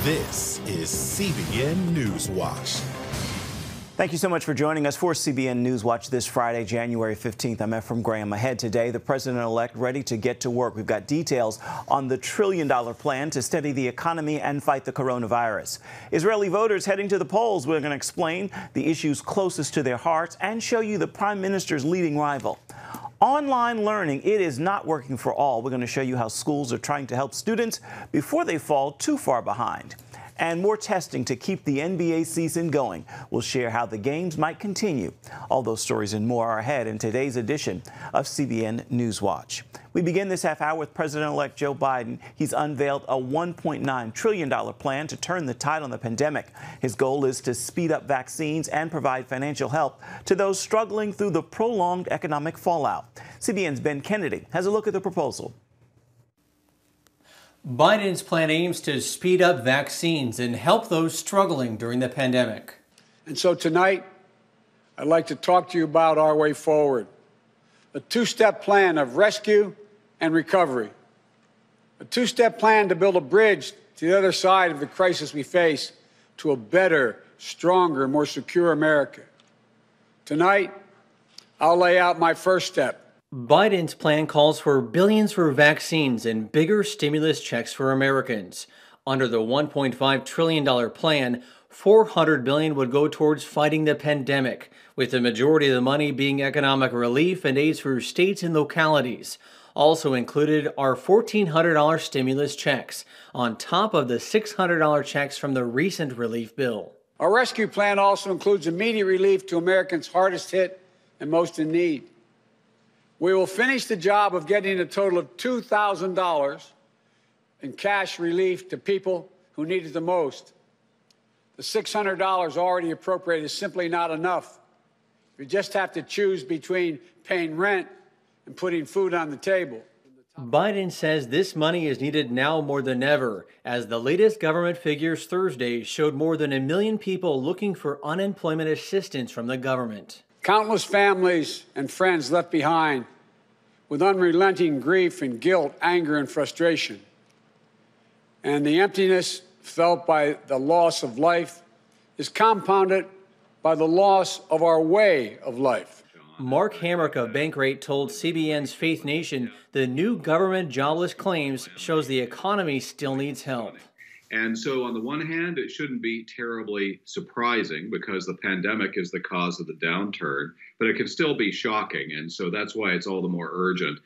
This is CBN NewsWatch. Thank you so much for joining us for CBN NewsWatch this Friday, January 15th. I'm Ephraim Graham. Ahead today, the president-elect ready to get to work. We've got details on the trillion-dollar plan to steady the economy and fight the coronavirus. Israeli voters heading to the polls. We're going to explain the issues closest to their hearts and show you the prime minister's leading rival. Online learning, it is not working for all. We're going to show you how schools are trying to help students before they fall too far behind. And more testing to keep the NBA season going. We'll share how the games might continue. All those stories and more are ahead in today's edition of CBN NewsWatch. We begin this half hour with President-elect Joe Biden. He's unveiled a $1.9 trillion plan to turn the tide on the pandemic. His goal is to speed up vaccines and provide financial help to those struggling through the prolonged economic fallout. CBN's Ben Kennedy has a look at the proposal. Biden's plan aims to speed up vaccines and help those struggling during the pandemic. And so tonight, I'd like to talk to you about our way forward. A two-step plan of rescue and recovery. A two-step plan to build a bridge to the other side of the crisis we face to a better, stronger, more secure America. Tonight, I'll lay out my first step. Biden's plan calls for billions for vaccines and bigger stimulus checks for Americans. Under the $1.5 trillion plan, $400 billion would go towards fighting the pandemic, with the majority of the money being economic relief and aids for states and localities. Also included are $1,400 stimulus checks, on top of the $600 checks from the recent relief bill. Our rescue plan also includes immediate relief to Americans hardest hit and most in need. We will finish the job of getting a total of $2,000 in cash relief to people who need it the most. The $600 already appropriated is simply not enough. We just have to choose between paying rent and putting food on the table. Biden says this money is needed now more than ever, as the latest government figures Thursday showed more than 1 million people looking for unemployment assistance from the government. Countless families and friends left behind with unrelenting grief and guilt, anger and frustration. And the emptiness felt by the loss of life is compounded by the loss of our way of life. Mark Hamrick of Bankrate told CBN's Faith Nation the new government jobless claims shows the economy still needs help. And so on the one hand, it shouldn't be terribly surprising because the pandemic is the cause of the downturn, but it can still be shocking. And so that's why it's all the more urgent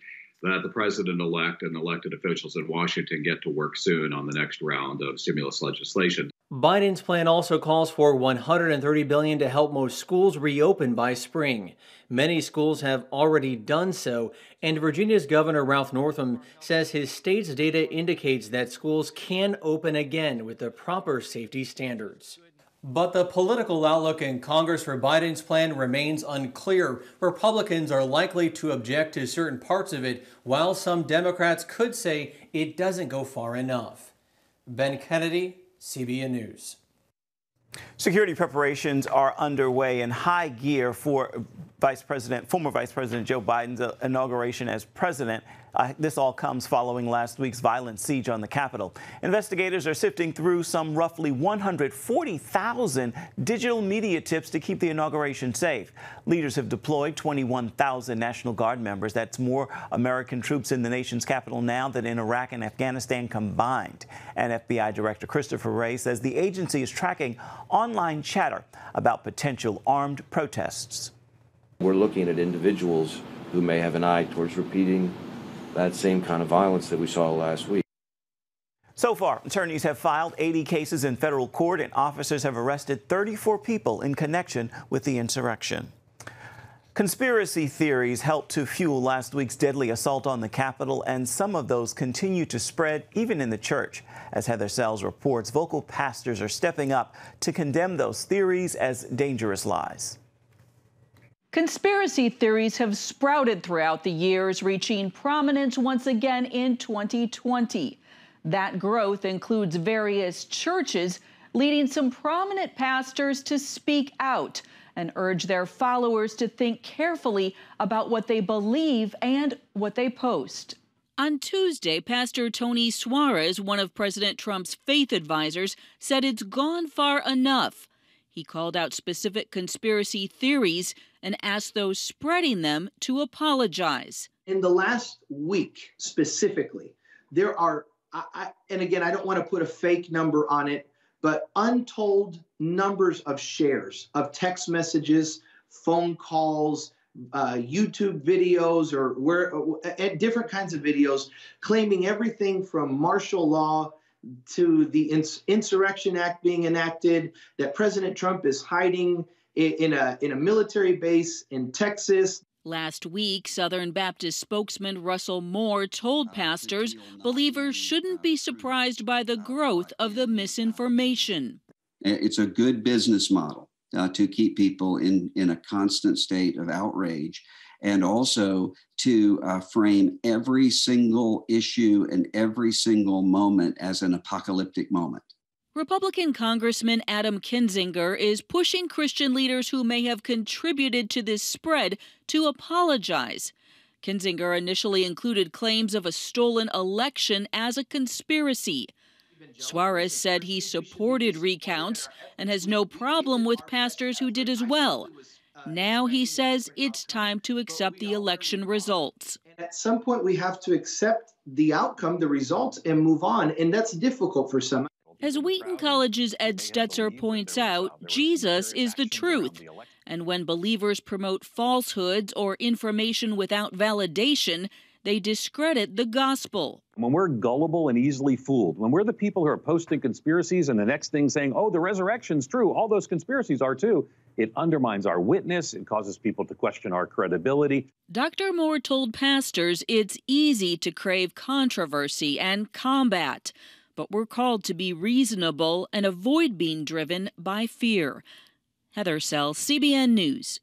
that the president-elect and elected officials in Washington get to work soon on the next round of stimulus legislation. Biden's plan also calls for $130 billion to help most schools reopen by spring. Many schools have already done so, and Virginia's Governor Ralph Northam says his state's data indicates that schools can open again with the proper safety standards. But the political outlook in Congress for Biden's plan remains unclear. Republicans are likely to object to certain parts of it, while some Democrats could say it doesn't go far enough. Ben Kennedy, CBN News. Security preparations are underway in high gear for former Vice President Joe Biden's inauguration as president. This all comes following last week's violent siege on the Capitol. Investigators are sifting through some roughly 140,000 digital media tips to keep the inauguration safe. Leaders have deployed 21,000 National Guard members. That's more American troops in the nation's capital now than in Iraq and Afghanistan combined. And FBI Director Christopher Wray says the agency is tracking online chatter about potential armed protests. We're looking at individuals who may have an eye towards repeating that same kind of violence that we saw last week. So far, attorneys have filed 80 cases in federal court and officers have arrested 34 people in connection with the insurrection. Conspiracy theories helped to fuel last week's deadly assault on the Capitol, and some of those continue to spread even in the church. As Heather Sells reports, vocal pastors are stepping up to condemn those theories as dangerous lies. Conspiracy theories have sprouted throughout the years, reaching prominence once again in 2020. That growth includes various churches leading some prominent pastors to speak out and urge their followers to think carefully about what they believe and what they post. On Tuesday, Pastor Tony Suarez, one of President Trump's faith advisors, said it's gone far enough. He called out specific conspiracy theories and asked those spreading them to apologize. In the last week specifically, there are, and again, I don't want to put a fake number on it, but untold numbers of shares of text messages, phone calls, YouTube videos, or different kinds of videos claiming everything from martial law to the Insurrection Act being enacted, that President Trump is hiding in a military base in Texas. Last week, Southern Baptist spokesman Russell Moore told pastors believers shouldn't be surprised by the growth of the misinformation. It's a good business model to keep people in a constant state of outrage, and also to frame every single issue and every single moment as an apocalyptic moment. Republican Congressman Adam Kinzinger is pushing Christian leaders who may have contributed to this spread to apologize. Kinzinger initially included claims of a stolen election as a conspiracy. Suarez said he supported recounts and has no problem with pastors who did as well. Now he says it's time to accept the election results. At some point, we have to accept the outcome, the results, and move on, and that's difficult for some. As Wheaton College's Ed Stetzer points out, Jesus is the truth. And when believers promote falsehoods or information without validation, they discredit the gospel. When we're gullible and easily fooled, when we're the people who are posting conspiracies and the next thing saying, oh, the resurrection's true, all those conspiracies are too, it undermines our witness, it causes people to question our credibility. Dr. Moore told pastors it's easy to crave controversy and combat, but we're called to be reasonable and avoid being driven by fear. Heather Sell, CBN News.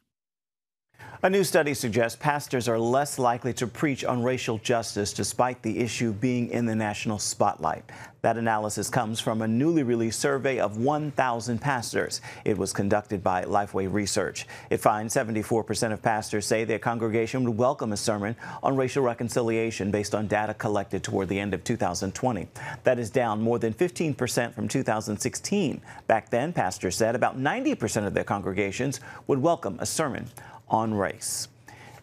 A new study suggests pastors are less likely to preach on racial justice despite the issue being in the national spotlight. That analysis comes from a newly released survey of 1,000 pastors. It was conducted by Lifeway Research. It finds 74% of pastors say their congregation would welcome a sermon on racial reconciliation based on data collected toward the end of 2020. That is down more than 15% from 2016. Back then, pastors said about 90% of their congregations would welcome a sermon on race.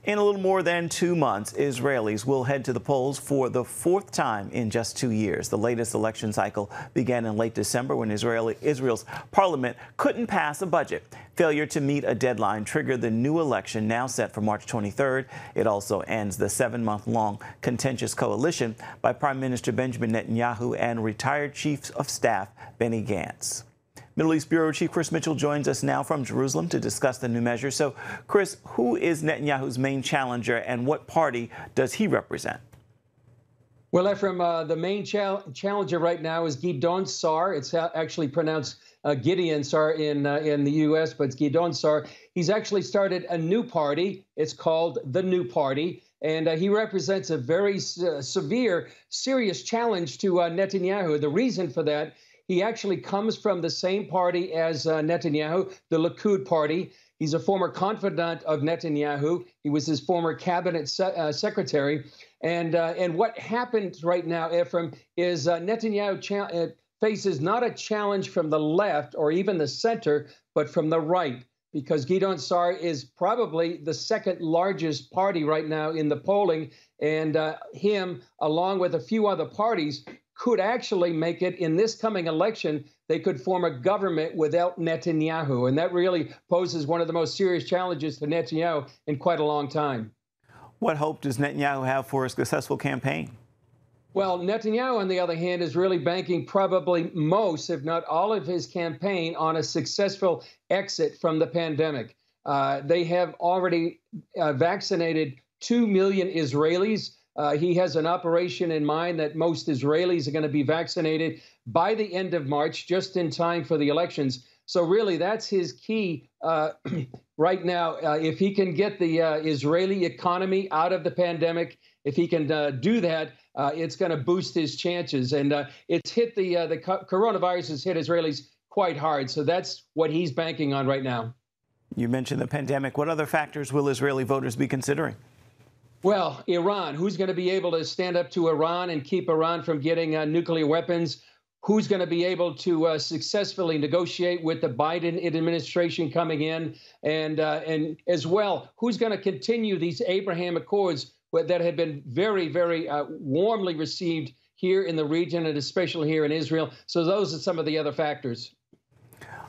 In a little more than 2 months, Israelis will head to the polls for the 4th time in just 2 years. The latest election cycle began in late December when Israel's parliament couldn't pass a budget. Failure to meet a deadline triggered the new election now set for March 23rd. It also ends the 7-month-long contentious coalition by Prime Minister Benjamin Netanyahu and retired Chief of Staff Benny Gantz. Middle East Bureau Chief Chris Mitchell joins us now from Jerusalem to discuss the new measure. So, Chris, who is Netanyahu's main challenger and what party does he represent? Well, Ephraim, the main challenger right now is Gideon Sar. It's actually pronounced Gideon Sar in the U.S., but it's Gideon Sar. He's actually started a new party. It's called the New Party. And he represents a very severe, serious challenge to Netanyahu. The reason for that, he actually comes from the same party as Netanyahu, the Likud party. He's a former confidant of Netanyahu. He was his former cabinet secretary. And what happens right now, Ephraim, is Netanyahu faces not a challenge from the left or even the center, but from the right, because Gideon Sar is probably the second largest party right now in the polling. And him, along with a few other parties, could actually make it in this coming election. They could form a government without Netanyahu. And that really poses one of the most serious challenges to Netanyahu in quite a long time. What hope does Netanyahu have for a successful campaign? Well, Netanyahu, on the other hand, is really banking probably most, if not all of his campaign on a successful exit from the pandemic. They have already vaccinated 2 million Israelis. He has an operation in mind that most Israelis are going to be vaccinated by the end of March, just in time for the elections. So really, that's his key right now. If he can get the Israeli economy out of the pandemic, if he can do that, it's going to boost his chances. And it's hit the coronavirus has hit Israelis quite hard. So that's what he's banking on right now. You mentioned the pandemic. What other factors will Israeli voters be considering? Well, Iran, who's going to be able to stand up to Iran and keep Iran from getting nuclear weapons? Who's going to be able to successfully negotiate with the Biden administration coming in? And as well, who's going to continue these Abraham Accords that have been very, very warmly received here in the region and especially here in Israel? So those are some of the other factors.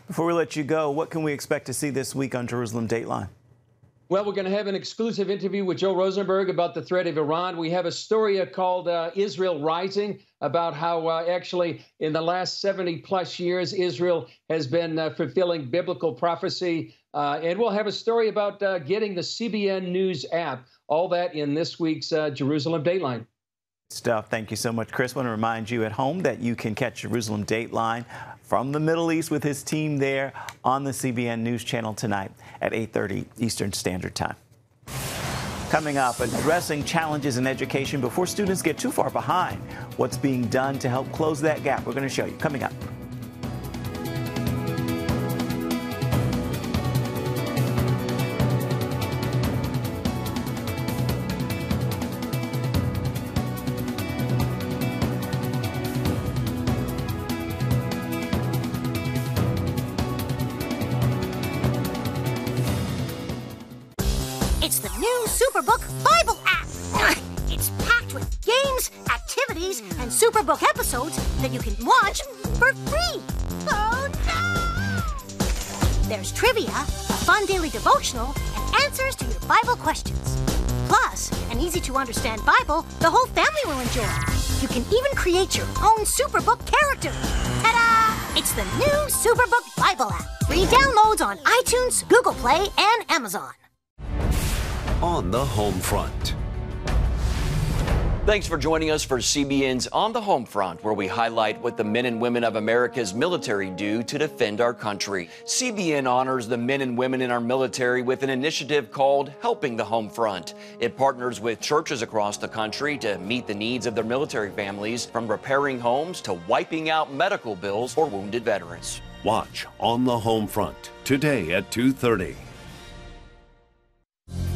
Before we let you go, what can we expect to see this week on Jerusalem Dateline? Well, we're going to have an exclusive interview with Joe Rosenberg about the threat of Iran. We have a story called Israel Rising, about how actually in the last 70-plus years, Israel has been fulfilling biblical prophecy. And we'll have a story about getting the CBN News app. All that in this week's Jerusalem Dateline. Stuff. Thank you so much, Chris. I want to remind you at home that you can catch Jerusalem Dateline from the Middle East with his team there on the CBN News Channel tonight at 8:30 Eastern Standard Time. Coming up, addressing challenges in education before students get too far behind. What's being done to help close that gap? We're going to show you coming up. It's the new Superbook Bible app. It's packed with games, activities, and Superbook episodes that you can watch for free. Oh, no! There's trivia, a fun daily devotional, and answers to your Bible questions. Plus, an easy-to-understand Bible the whole family will enjoy. You can even create your own Superbook character. Ta-da! It's the new Superbook Bible app. Free downloads on iTunes, Google Play, and Amazon. On the home front. Thanks for joining us for CBN's On the Home Front, where we highlight what the men and women of America's military do to defend our country. CBN honors the men and women in our military with an initiative called Helping the Home Front. It partners with churches across the country to meet the needs of their military families, from repairing homes to wiping out medical bills for wounded veterans. Watch On the Home Front today at 2:30.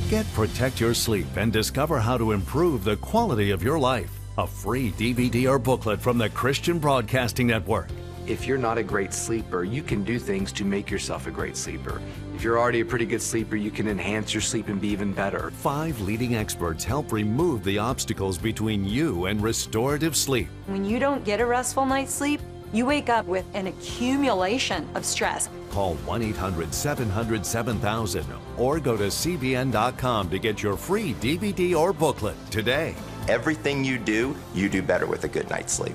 Get Protect Your Sleep and discover how to improve the quality of your life. A free DVD or booklet from the Christian Broadcasting Network. If you're not a great sleeper, you can do things to make yourself a great sleeper. If you're already a pretty good sleeper, you can enhance your sleep and be even better. 5 leading experts help remove the obstacles between you and restorative sleep. When you don't get a restful night's sleep, you wake up with an accumulation of stress. Call 1-800-700-7000 or go to CBN.com to get your free DVD or booklet today. Everything you do better with a good night's sleep.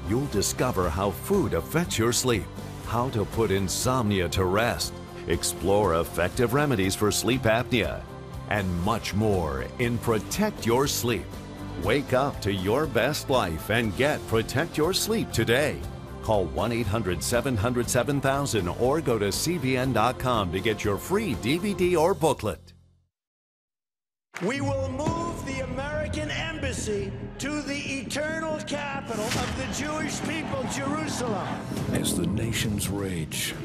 You'll discover how food affects your sleep, how to put insomnia to rest, explore effective remedies for sleep apnea, and much more in Protect Your Sleep. Wake up to your best life and get Protect Your Sleep today. Call 1-800-700-7000 or go to CBN.com to get your free DVD or booklet. We will move the American embassy to the eternal capital of the Jewish people, Jerusalem. As the nations rage,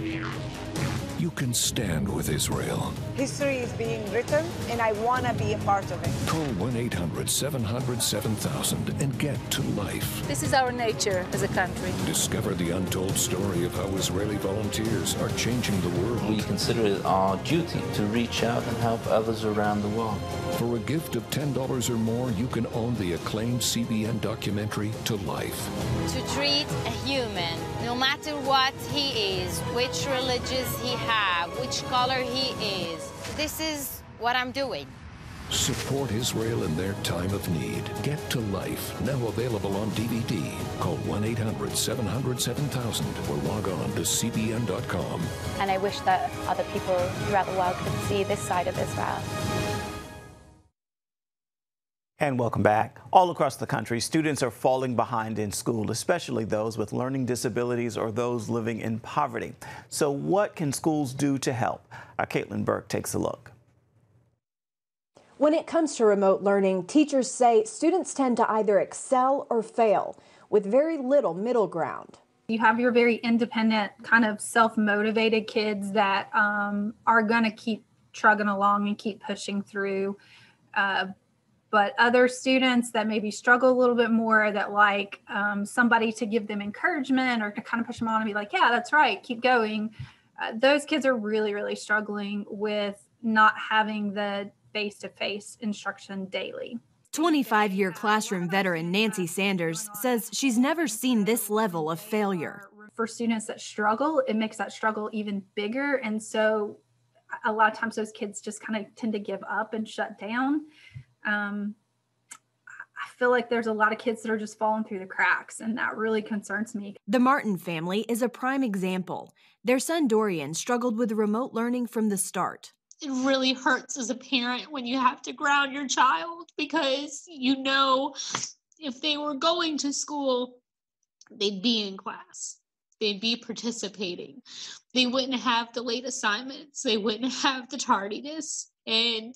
you can stand with Israel. History is being written, and I want to be a part of it. Call 1-800-700-7000 and get to life. This is our nature as a country. Discover the untold story of how Israeli volunteers are changing the world. We consider it our duty to reach out and help others around the world. For a gift of $10 or more, you can own the acclaimed CBN documentary To Life. To treat a human, no matter what he is, which religious he has, which color he is. This is what I'm doing. Support Israel in their time of need. Get to Life, now available on DVD. Call 1-800-700-7000 or log on to CBN.com. And I wish that other people throughout the world could see this side of Israel. And welcome back. All across the country, students are falling behind in school, especially those with learning disabilities or those living in poverty. So what can schools do to help? Our Caitlin Burke takes a look. When it comes to remote learning, teachers say students tend to either excel or fail, with very little middle ground. You have your very independent, kind of self-motivated kids that are going to keep trugging along and keep pushing through. but other students that maybe struggle a little bit more, that like somebody to give them encouragement or to kind of push them on and be like, yeah, that's right, keep going. Those kids are really, really struggling with not having the face-to-face instruction daily. 25-year classroom veteran Nancy Sanders says she's never seen this level of failure. For students that struggle, it makes that struggle even bigger. And so a lot of times those kids just kind of tend to give up and shut down. I feel like there's a lot of kids that are just falling through the cracks, and that really concerns me. The Martin family is a prime example. Their son Dorian struggled with remote learning from the start. It really hurts as a parent when you have to ground your child, because you know if they were going to school, they'd be in class. They'd be participating. They wouldn't have the late assignments. They wouldn't have the tardiness. And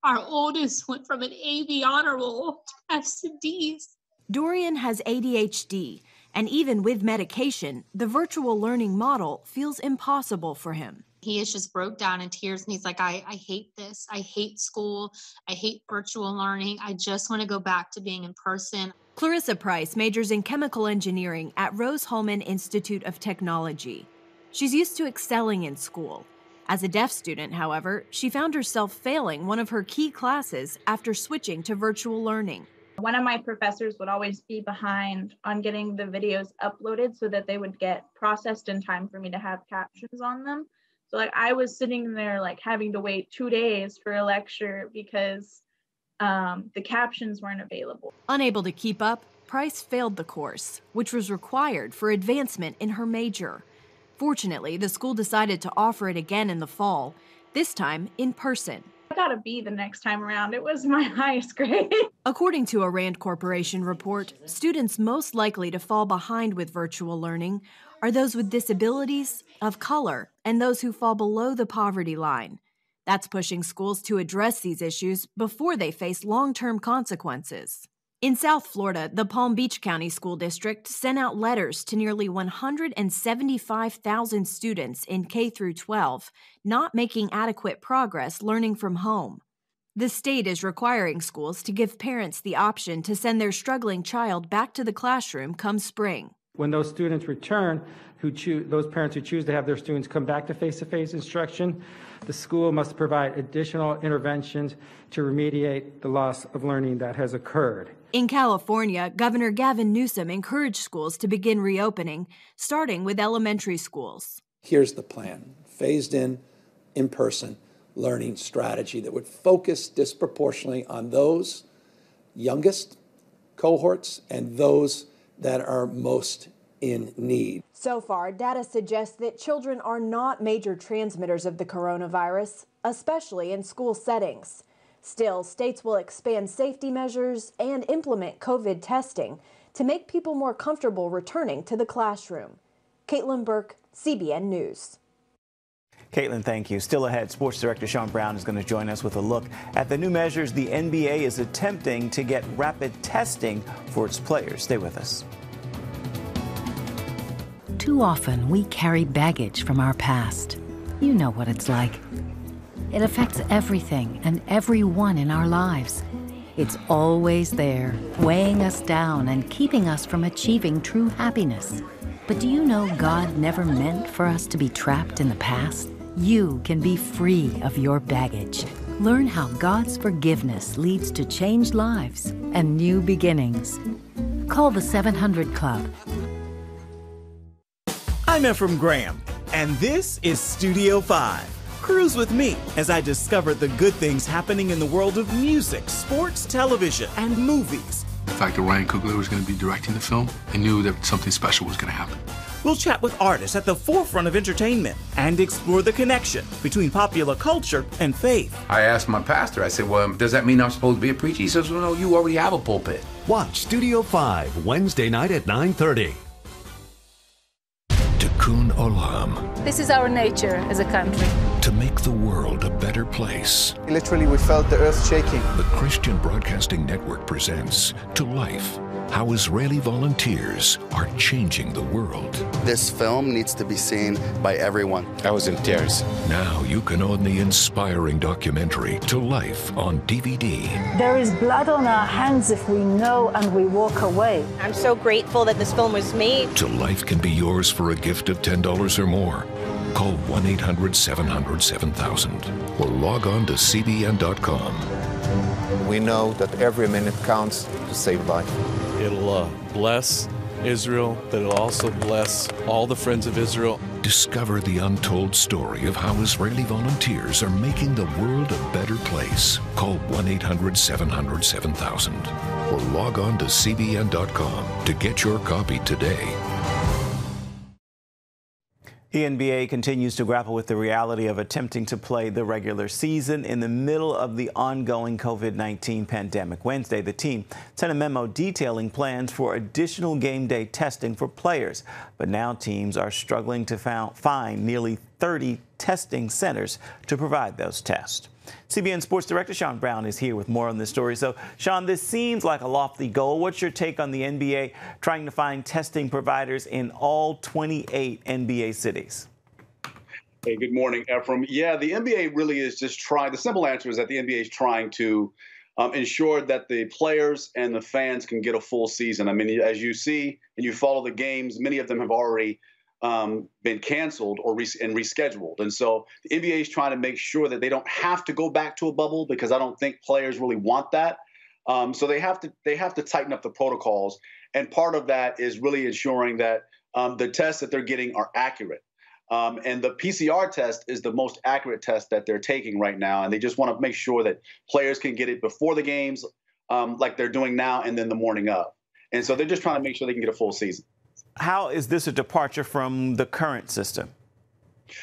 our oldest went from an A/B honor roll to F's and D's. Dorian has ADHD, and even with medication, the virtual learning model feels impossible for him. He is just broke down in tears, and he's like, I hate this. I hate school. I hate virtual learning. I just want to go back to being in person. Clarissa Price majors in chemical engineering at Rose-Hulman Institute of Technology. She's used to excelling in school. As a deaf student, however, she found herself failing one of her key classes after switching to virtual learning. One of my professors would always be behind on getting the videos uploaded so that they would get processed in time for me to have captions on them. So like I was sitting there like having to wait 2 days for a lecture because the captions weren't available. Unable to keep up, Price failed the course, which was required for advancement in her major. Fortunately, the school decided to offer it again in the fall, this time in person. I got a B the next time around. It was my highest grade. According to a Rand Corporation report, students most likely to fall behind with virtual learning are those with disabilities, of color, and those who fall below the poverty line. That's pushing schools to address these issues before they face long-term consequences. In South Florida, the Palm Beach County School District sent out letters to nearly 175,000 students in K-12 not making adequate progress learning from home. The state is requiring schools to give parents the option to send their struggling child back to the classroom come spring. When those students return, those parents who choose to have their students come back to face-to-face instruction, the school must provide additional interventions to remediate the loss of learning that has occurred. In California, Governor Gavin Newsom encouraged schools to begin reopening, starting with elementary schools. Here's the plan: phased in-person learning strategy that would focus disproportionately on those youngest cohorts and those that are most in need. So far, data suggests that children are not major transmitters of the coronavirus, especially in school settings. Still, states will expand safety measures and implement COVID testing to make people more comfortable returning to the classroom. Caitlin Burke, CBN News. Caitlin, thank you. Still ahead, Sports Director Sean Brown is going to join us with a look at the new measures the NBA is attempting to get rapid testing for its players. Stay with us. Too often, we carry baggage from our past. You know what it's like. It affects everything and everyone in our lives. It's always there, weighing us down and keeping us from achieving true happiness. But do you know God never meant for us to be trapped in the past? You can be free of your baggage. Learn how God's forgiveness leads to changed lives and new beginnings. Call the 700 Club. I'm Ephraim Graham, and this is Studio 5. Cruise with me as I discover the good things happening in the world of music, sports, television, and movies. The fact that Ryan Coogler was going to be directing the film, I knew that something special was going to happen. We'll chat with artists at the forefront of entertainment and explore the connection between popular culture and faith. I asked my pastor, I said, well, does that mean I'm supposed to be a preacher? He says, well, no, you already have a pulpit. Watch Studio 5 Wednesday night at 9:30. Tikkun Olam. This is our nature as a country. To make the world a better place. Literally, we felt the earth shaking. The Christian Broadcasting Network presents To Life, how Israeli volunteers are changing the world. This film needs to be seen by everyone. I was in tears. Now you can own the inspiring documentary To Life on DVD. There is blood on our hands if we know and we walk away. I'm so grateful that this film was made. To Life can be yours for a gift of $10 or more. Call 1-800-700-7000 or log on to CBN.com. We know that every minute counts to save life. It'll bless Israel, but it'll also bless all the friends of Israel. Discover the untold story of how Israeli volunteers are making the world a better place. Call 1-800-700-7000 or log on to CBN.com to get your copy today. The NBA continues to grapple with the reality of attempting to play the regular season in the middle of the ongoing COVID-19 pandemic. Wednesday, the team sent a memo detailing plans for additional game day testing for players. But now teams are struggling to find nearly 30 testing centers to provide those tests. CBN Sports Director Sean Brown is here with more on this story. So, Sean, this seems like a lofty goal. What's your take on the NBA trying to find testing providers in all 28 NBA cities? Hey, good morning, Ephraim. Yeah, the NBA really is just trying. The simple answer is that the NBA is trying to ensure that the players and the fans can get a full season. I mean, as you see and you follow the games, many of them have already been canceled or rescheduled. And so the NBA is trying to make sure that they don't have to go back to a bubble, because I don't think players really want that. So they have to tighten up the protocols. And part of that is really ensuring that the tests that they're getting are accurate. And the PCR test is the most accurate test that they're taking right now. And they just want to make sure that players can get it before the games, like they're doing now, and then the morning of. And so they're just trying to make sure they can get a full season. How is this a departure from the current system?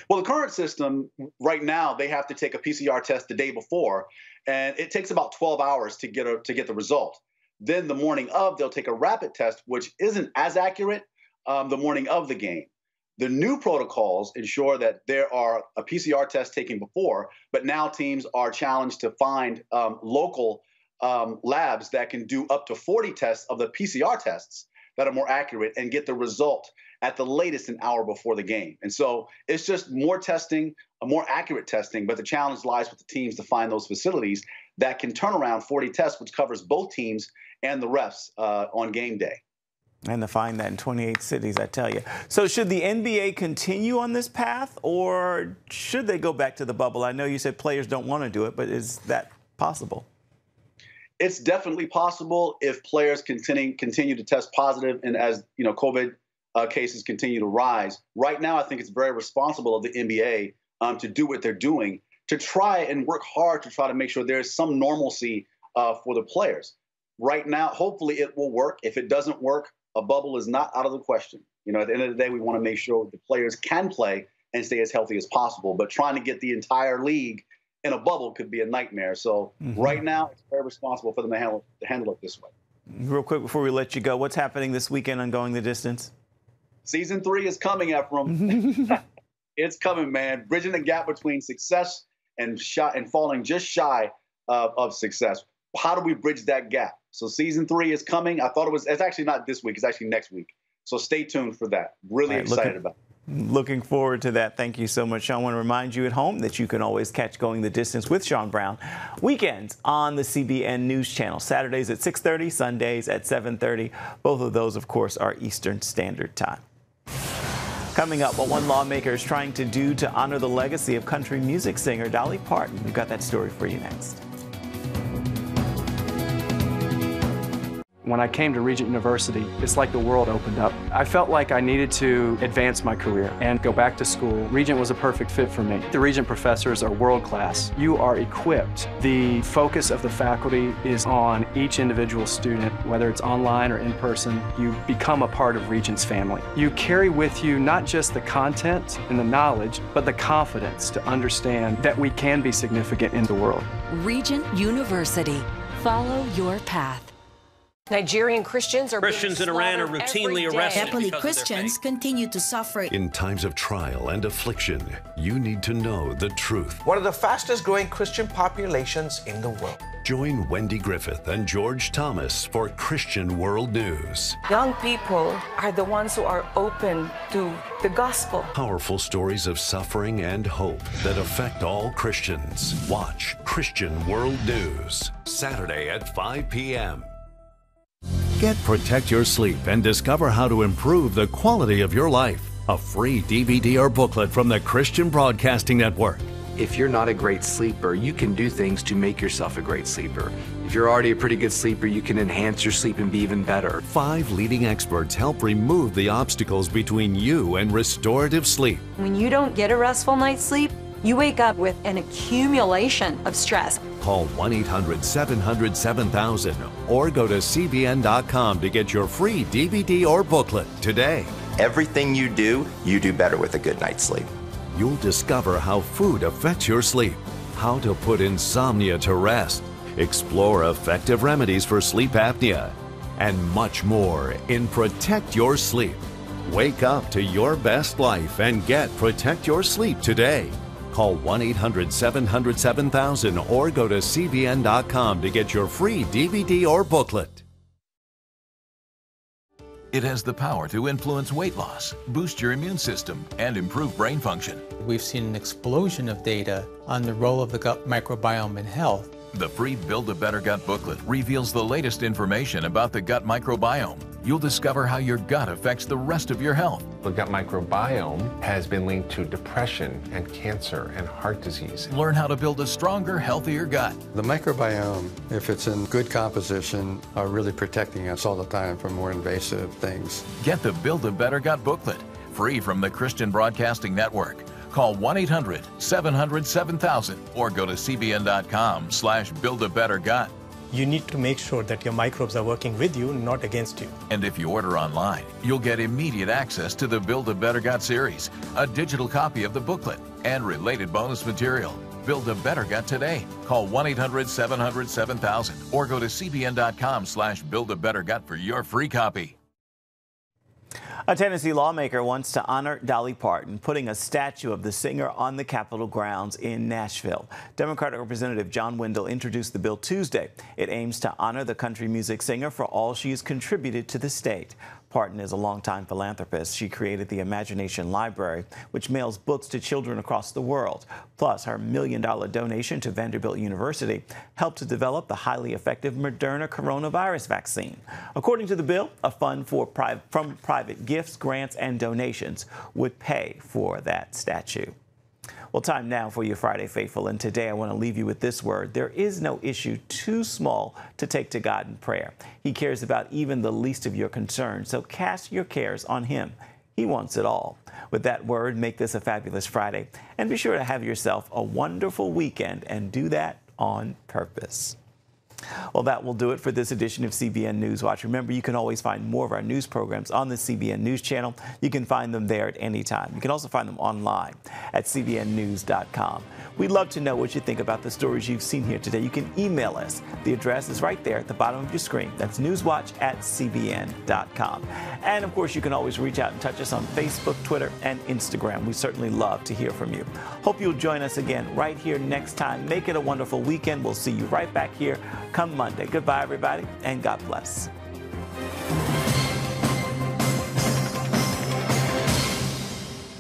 Well, the current system right now, they have to take a PCR test the day before, and it takes about 12 hours to get the result. Then the morning of, they'll take a rapid test, which isn't as accurate the morning of the game. The new protocols ensure that there are a PCR test taken before, but now teams are challenged to find local labs that can do up to 40 tests of the PCR tests that are more accurate and get the result at the latest an hour before the game. And so it's just more testing, a more accurate testing, but the challenge lies with the teams to find those facilities that can turn around 40 tests, which covers both teams and the refs on game day. And to find that in 28 cities, I tell you. So should the NBA continue on this path, or should they go back to the bubble? I know you said players don't want to do it, but is that possible? It's definitely possible if players continue to test positive, and as you know, COVID cases continue to rise. Right now, I think it's very responsible of the NBA to do what they're doing, to try and work hard to try to make sure there's some normalcy for the players. Right now, hopefully it will work. If it doesn't work, a bubble is not out of the question. You know, at the end of the day, we want to make sure the players can play and stay as healthy as possible. But trying to get the entire league in a bubble could be a nightmare. So right now, it's very responsible for them to handle it this way. Real quick before we let you go, what's happening this weekend on Going the Distance? Season 3 is coming, Ephraim. It's coming, man. Bridging the gap between success and falling just shy of success. How do we bridge that gap? So season 3 is coming. It's actually not this week. It's actually next week. So stay tuned for that. Really excited about it. Looking forward to that. Thank you so much, Sean. I want to remind you at home that you can always catch Going the Distance with Sean Brown weekends on the CBN News Channel. Saturdays at 6:30, Sundays at 7:30. Both of those, of course, are Eastern Standard Time. Coming up, what one lawmaker is trying to do to honor the legacy of country music singer Dolly Parton. We've got that story for you next. When I came to Regent University, it's like the world opened up. I felt like I needed to advance my career and go back to school. Regent was a perfect fit for me. The Regent professors are world class. You are equipped. The focus of the faculty is on each individual student, whether it's online or in person. You become a part of Regent's family. You carry with you not just the content and the knowledge, but the confidence to understand that we can be significant in the world. Regent University. Follow your path. Nigerian Christians in Iran are routinely arrested. Nepali Christians continue to suffer. In times of trial and affliction, you need to know the truth. One of the fastest growing Christian populations in the world. Join Wendy Griffith and George Thomas for Christian World News. Young people are the ones who are open to the gospel. Powerful stories of suffering and hope that affect all Christians. Watch Christian World News, Saturday at 5 p.m. Get Protect Your Sleep and discover how to improve the quality of your life. A free DVD or booklet from the Christian Broadcasting Network. If you're not a great sleeper, you can do things to make yourself a great sleeper. If you're already a pretty good sleeper, you can enhance your sleep and be even better. 5 leading experts help remove the obstacles between you and restorative sleep. When you don't get a restful night's sleep, you wake up with an accumulation of stress. Call 1-800-700-7000 or go to CBN.com to get your free DVD or booklet today. Everything you do better with a good night's sleep. You'll discover how food affects your sleep, how to put insomnia to rest, explore effective remedies for sleep apnea, and much more in Protect Your Sleep. Wake up to your best life and get Protect Your Sleep today. Call 1-800-700-7000 or go to CBN.com to get your free DVD or booklet. It has the power to influence weight loss, boost your immune system, and improve brain function. We've seen an explosion of data on the role of the gut microbiome in health. The free Build a Better Gut booklet reveals the latest information about the gut microbiome. You'll discover how your gut affects the rest of your health. The gut microbiome has been linked to depression and cancer and heart disease. Learn how to build a stronger, healthier gut. The microbiome, if it's in good composition, are really protecting us all the time from more invasive things. Get the Build a Better Gut booklet, free from the Christian Broadcasting Network. Call 1-800-700-7000 or go to cbn.com/buildabettergut. You need to make sure that your microbes are working with you, not against you. And if you order online, you'll get immediate access to the Build a Better Gut series, a digital copy of the booklet, and related bonus material. Build a Better Gut today. Call 1-800-700-7000 or go to cbn.com/buildabettergut for your free copy. A Tennessee lawmaker wants to honor Dolly Parton, putting a statue of the singer on the Capitol grounds in Nashville. Democratic Representative John Wendell introduced the bill Tuesday. It aims to honor the country music singer for all she has contributed to the state. Parton is a longtime philanthropist. She created the Imagination Library, which mails books to children across the world. Plus, her $1 million donation to Vanderbilt University helped to develop the highly effective Moderna coronavirus vaccine. According to the bill, a fund from private gifts, grants, and donations would pay for that statue. Well, time now for your Friday Faithful, and today I want to leave you with this word. There is no issue too small to take to God in prayer. He cares about even the least of your concerns, so cast your cares on Him. He wants it all. With that word, make this a fabulous Friday, and be sure to have yourself a wonderful weekend, and do that on purpose. Well, that will do it for this edition of CBN NewsWatch. Remember, you can always find more of our news programs on the CBN News Channel. You can find them there at any time. You can also find them online at cbnnews.com. We'd love to know what you think about the stories you've seen here today. You can email us. The address is right there at the bottom of your screen. That's newswatch@cbn.com. And, of course, you can always reach out and touch us on Facebook, Twitter, and Instagram. We certainly love to hear from you. Hope you'll join us again right here next time. Make it a wonderful weekend. We'll see you right back here come Monday. Goodbye, everybody, and God bless.